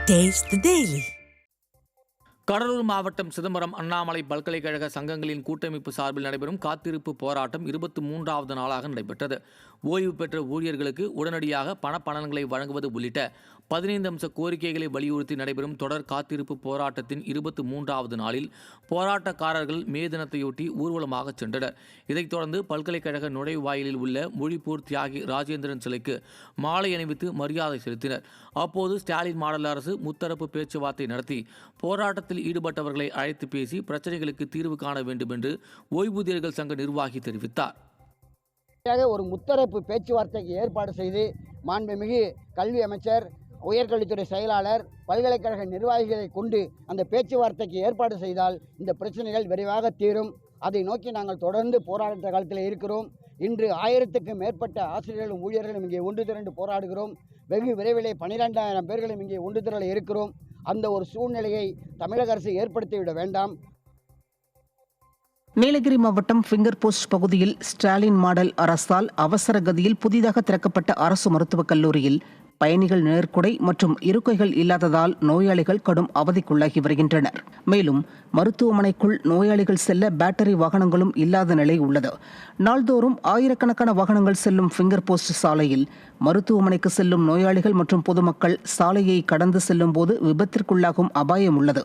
Taste the Daily. Cuddalore மாவட்டம் சிதம்பரம் அண்ணாமலை பல்கலைக்கழக சங்கங்களின் கூட்டமைப்பு சார்பில் நடைபெறும் காத்திருப்பு போராட்டம் 23வது நாளாக நடைபெற்றது. ஓய்வு பெற்ற ஊழியர்களுக்கு உடனடியாக பணப்பலன்களை வழங்குவது உள்ளிட்ட 15 அம்ச கோரிக்கைகளை வலியுறுத்தி நடைபெறும் தொடர் காத்திருப்பு போராட்டத்தின் 23வது நாளில் போராட்டக்காரர்கள் மே தினத்தையொட்டி ஊர்வலமாக சென்றனர். இதைத் தொடர்ந்து பல்கலைக்கழக நுழைவாயிலில் உள்ள மொழிப்பூர் தியாகி ராஜேந்திரன் சிலைக்கு மாலை அணிவித்து மரியாதை செலுத்தினர். அப்போது ஸ்டாலின் மாடல் அரசு முத்தரப்பு பேச்சுவார்த்தை நடத்தி போராட்டத்தில் ஈடுபட்டவர்களை அழைத்து பேசி பிரச்சனைகளுக்கு தீர்வு காண வேண்டும் என்று ஓய்வூதியர்கள் சங்க நிர்வாகி தெரிவித்தார். ஒரு முத்தரப்பு பேச்சுவார்த்தைக்கு ஏற்பாடு செய்து மாண்புமிகு கல்வி அமைச்சர், உயர்கல்வித்துறை செயலாளர், பல்கலைக்கழக நிர்வாகிகளை கொண்டு அந்த பேச்சுவார்த்தைக்கு ஏற்பாடு செய்தால் இந்த பிரச்சனைகள் விரைவாக தீரும். அதை நோக்கி நாங்கள் தொடர்ந்து போராட்ட காலத்தில் இருக்கிறோம். இன்று 1000க்கும் மேற்பட்ட ஆசிரியர்களும் ஊழியர்களும் இங்கே ஒன்று திரண்டு போராடுகிறோம். வெகு விரைவிலே 12,000 பேர்களும் இங்கே ஒன்று திரள இருக்கிறோம். அந்த ஒரு சூழ்நிலையை தமிழக அரசு ஏற்படுத்திவிட வேண்டாம். நீலகிரி மாவட்டம் ஃபிங்கர் போஸ்ட் பகுதியில் ஸ்டாலின் மாடல் அரசால் அவசர கதியில் புதிதாக திறக்கப்பட்ட அரசு மருத்துவக் கல்லூரியில் பயணிகள் நேர்குடை மற்றும் இருக்கைகள் இல்லாததால் நோயாளிகள் கடும் அவதிக்குள்ளாகி வருகின்றனர். மேலும் மருத்துவமனைக்குள் நோயாளிகள் செல்ல பேட்டரி வாகனங்களும் இல்லாத நிலை உள்ளது. நாள்தோறும் ஆயிரக்கணக்கான வாகனங்கள் செல்லும் ஃபிங்கர் போஸ்ட் சாலையில் மருத்துவமனைக்கு செல்லும் நோயாளிகள் மற்றும் பொதுமக்கள் சாலையை கடந்து செல்லும் போது விபத்திற்குள்ளாகும் அபாயம் உள்ளது.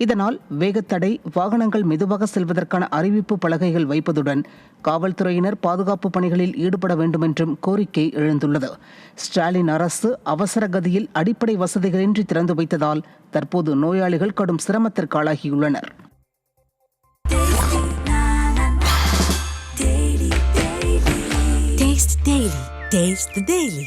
இதனால் வேகத்தடை, வாகனங்கள் மெதுவாக செல்வதற்கான அறிவிப்பு பலகைகள் வைப்பதுடன் காவல்துறையினர் பாதுகாப்பு பணிகளில் ஈடுபட வேண்டும் என்றும் கோரிக்கை எழுந்துள்ளது. ஸ்டாலின் அரசு அவசர கதியில் அடிப்படை வசதிகளின்றி திறந்து வைத்ததால் தற்போது நோயாளிகள் கடும் சிரமத்திற்கு ஆளாகியுள்ளனர். Taste the Daily.